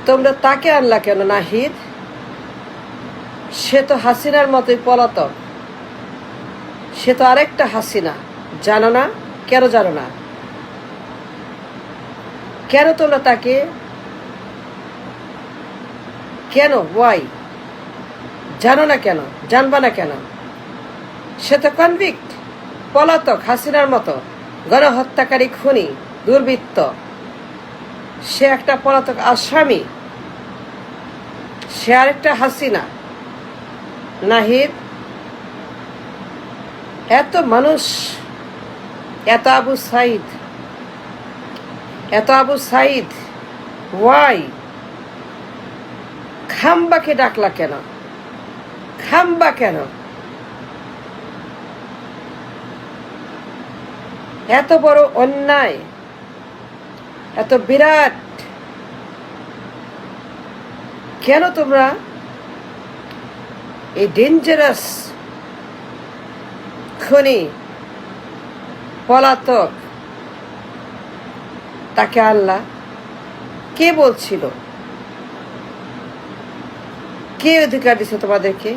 তোমরা তাকে আনলা কেন নাহিদ? সে তো হাসিনার মতোই পলাতক। সে তো আরেকটা হাসিনা। জানো না? কেন জানো না? কেন তোমরা তাকে, কেন, ওয়াই জানো না কেন? জানবা না কেন? সে তো কনভিক্ট, পলাতক, হাসিনার মতো গণহত্যাকারী, খুনি, দুর্বৃত্ত। সে একটা পলাতক আসামি। সে আরেকটা হাসিনা। নাহিদ, এত মানুষ, এত আবু সাইদ, ওয়াই? খাম্বাকে ডাকলা কেন? খাম্বা কেন? এত বড় অন্যায়, এত বিরাট, কেন তোমরা এই ডেঞ্জারাস খুনি, পলাতক তাকে আল্লাহ কে বলছিল? কে অধিকার দিছে তোমাদেরকে?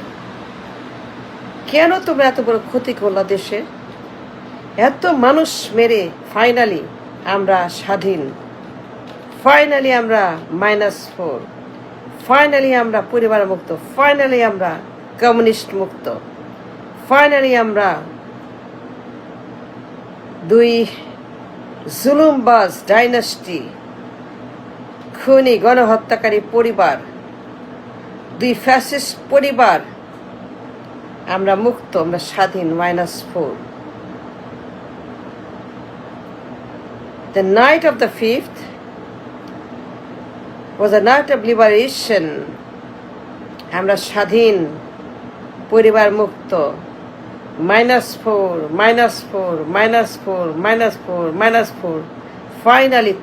কেন তোমরা এত বড় ক্ষতি করলা দেশে? এত মানুষ মেরে ফাইনালি আমরা স্বাধীন, ফাইনালি আমরা -4, ফাইনালি আমরা পরিবার মুক্ত, ফাইনালি আমরা কমিউনিস্ট মুক্ত, ফাইনালি আমরা দুই জুলুমবাজ ডাইনাস্টি, খুনি, গণহত্যাকারী পরিবার, দুই ফ্যাসিস্ট পরিবার, আমরা মুক্ত, আমরা স্বাধীন, -4. The night of the 5th was a night of liberation. আমরা স্বাধীন, পরিবার মুক্ত, -4. ফাইনালি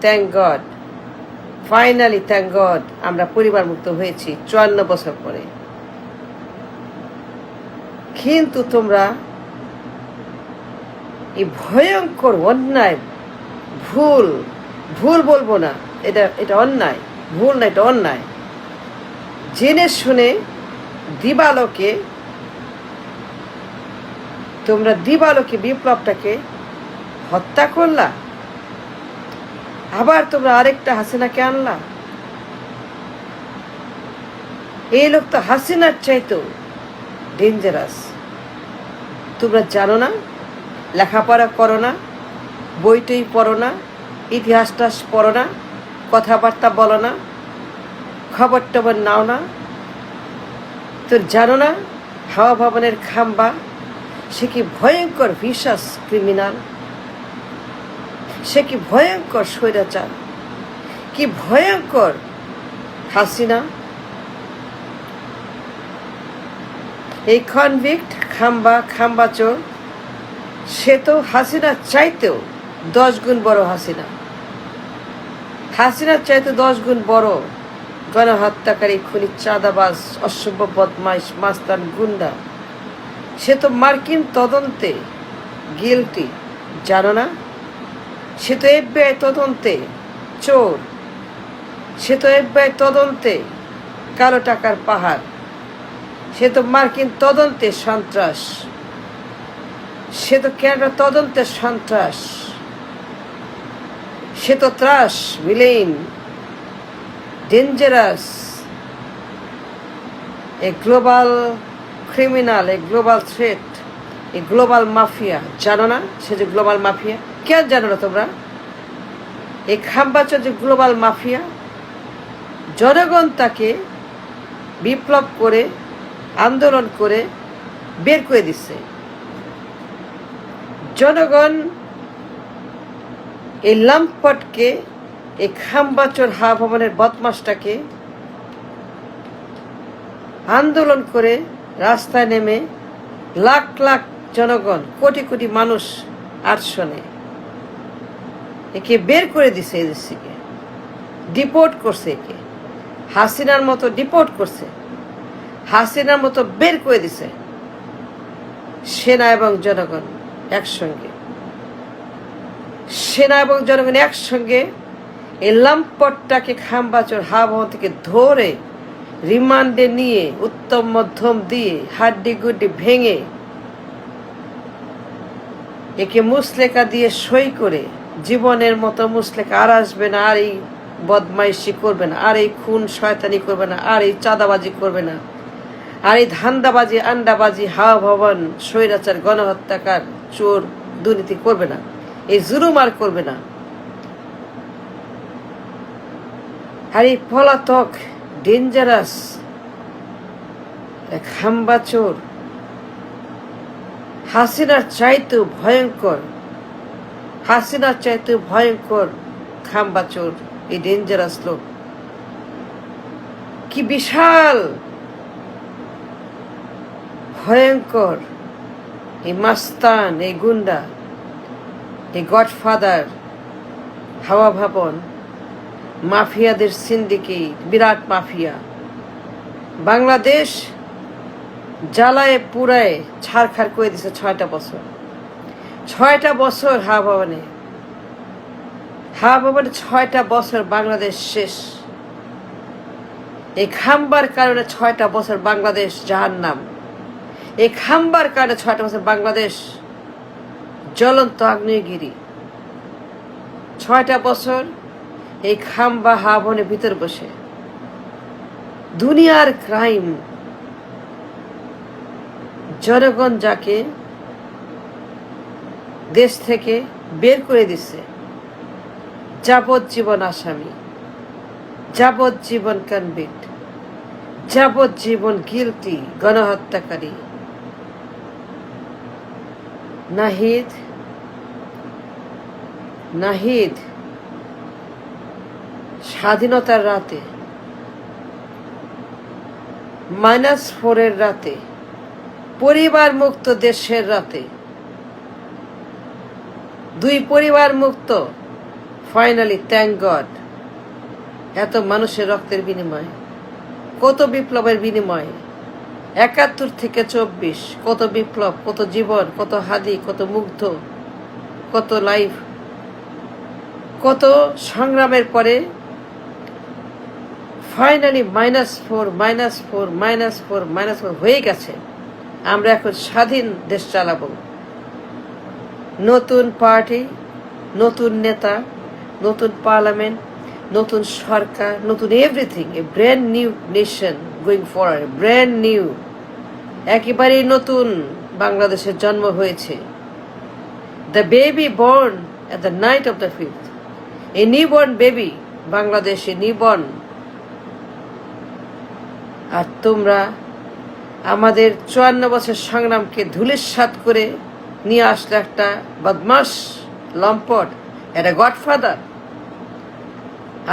থ্যাংক গড আমরা পরিবার মুক্ত হয়েছি 54 বছর পরে। কিন্তু তোমরা এই ভয়ঙ্কর অন্যায়, ভুল বলবো না, এটা অন্যায়, ভুল না, এটা অন্যায়, জেনে শুনে তোমরা দিবালোকে বিপ্লবটাকে হত্যা করলা। আবার তোমরা আরেকটা হাসিনাকে আনলা। এই লোক তো হাসিনার চাইতেও ডেঞ্জারাস। তোমরা জানো না? লেখাপড়া করো না, বইটই পড়ো না, ইতিহাসটা পড়ো না, কথাবার্তা বলো না, খবর টবর নাও না? তোর জানো না হাওয়া ভবনের খাম্বা সে কি ভয়ঙ্কর ভিশাস ক্রিমিনাল, সে কি ভয়ঙ্কর স্বৈরাচার, কি ভয়ঙ্কর হাসিনা। এই কনভিক্ট খাম্বা চোর, সে তো হাসিনার চাইতেও 10 গুণ বড় হাসিনার চাইতে 10 গুণ বড় গণহত্যাকারী, খুনি, চাঁদাবাজ, অসভ্য, বদমাইশ, মাস্তান, গুন্ডা। সে তো মার্কিন তদন্তে গিলটি, জানো না? সে তো FBI তদন্তে চোর, সে তো FBI তদন্তে কালো টাকার পাহাড়, সে তো মার্কিন তদন্তে সন্ত্রাস, সে তো ক্যানাডা তদন্তে সন্ত্রাস, সে তো ত্রাস, villain, dangerous, a global criminal, a global threat, a global mafia. জানো না সে যে গ্লোবাল মাফিয়া? কেন জানো না তোমরা? এই খাম্বাচোর যে গ্লোবাল মাফিয়া, জনগণ তাকে বিপ্লব করে, আন্দোলন করে বের করে দিচ্ছে। জনগণ এই লাম্পটকে, এই খাম্বাচোর হাওয়া ভবনের বদমাসটাকে আন্দোলন করে রাস্তায় নেমে লাখ লাখ জনগণ, কোটি কোটি মানুষ আটশনে একে বের করে দিছে, এই দেশ থেকে ডিপোর্ট করছে, একে হাসিনার মতো ডিপোর্ট করছে, হাসিনার মতো বের করে দিছে। সেনা এবং জনগণ একসঙ্গে এই লম্পটটাকে খাম্বাচোর হাওয়া থেকে ধরে রিমান্ডে নিয়ে উত্তম মধ্যম দিয়ে হাড্ডি গুড্ডি ভেঙে একে মুসলেকা দিয়ে সই করে জীবনের মতো মুসলেকা আর আসবে না, আর এই বদমাইশি করবে না, আর এই খুন শয়তানি করবে না, আর এই চাঁদাবাজি করবে না, আর এই ধান্দাবাজি আন্ডাবাজি হাওয়া ভবন স্বৈরাচার গণহত্যাকার চোর দুর্নীতি করবে না, এই জুলুম আর করবে না। আর এই পলাতক ডেঞ্জারাস খাম্বা চোর হাসিনার চাইতেও ভয়ঙ্কর, হাসিনার চাইতেও ভয়ঙ্কর খাম্বা চোর এই ডেঞ্জারাস লোক। কি বিশাল ভয়ঙ্কর এই মাস্তান, এই গুন্ডা, এই গডফাদার হাওয়া ভবন মাফিয়াদের সিন্ডিকেট, বিরাট মাফিয়া। বাংলাদেশ জ্বালায় পুরায় ছাড়খাড় করে দিছে 6টা বছর। 6টা বছর হাওয়া ভবনে 6টা বছর বাংলাদেশ শেষ। এই খাম্বার কারণে 6টা বছর বাংলাদেশ জাহান্নাম। এই খাম্বার কারণে 6টা বছর বাংলাদেশ জ্বলন্ত আগ্নেয়গিরি। 6টা বছর এই খাম্বা হাবনের ভিতর বসে দুনিয়ার ক্রাইম, জনগণ যাকে দেশ থেকে বের করে দিচ্ছে, যাবজ্জীবন আসামি, যাবজ্জীবন কনভিক্ট, যাবজ্জীবন গিলটি গণহত্যাকারী নাহিদ স্বাধীনতার রাতে -4 রাতে, পরিবার মুক্ত দেশের রাতে, 2 পরিবার মুক্ত, ফাইনালি থ্যাংক গড। এত মানুষের রক্তের বিনিময়ে, কত বিপ্লবের বিনিময়ে, 71 থেকে 24 কত বিপ্লব, কত জীবন, কত হাদি, কত মুগ্ধ, কত লাইফ, কত সংগ্রামের পরে ফাইনালি -4 হয়ে গেছে। আমরা এখন স্বাধীন দেশ চালাবো। নতুন পার্টি, নতুন নেতা, নতুন পার্লামেন্ট, নতুন সরকার, নতুন এভরিথিং। এ brand new nation going forward, brand new, একেবারেই নতুন বাংলাদেশের জন্ম হয়েছে। The baby born at the night of the 5th, a newborn baby, বাংলাদেশে নিউবর্ন। আর তোমরা আমাদের 54 বছর সংগ্রামকে ধূলিসাৎ করে নিয়ে আসলে একটা বদমাস, লম্পট, একটা গডফাদার,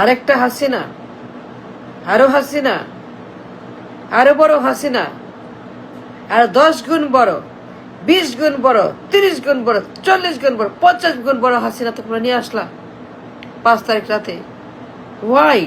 আরেকটা হাসিনা, আরো হাসিনা, আরো বড় হাসিনা, আর 10 গুণ বড়, 20 গুণ বড়, 30 গুণ বড়, 40 গুণ বড়, 50 গুণ বড় হাসিনা তোমরা নিয়ে আসলা 5 তারিখ রাতে। ওয়াই?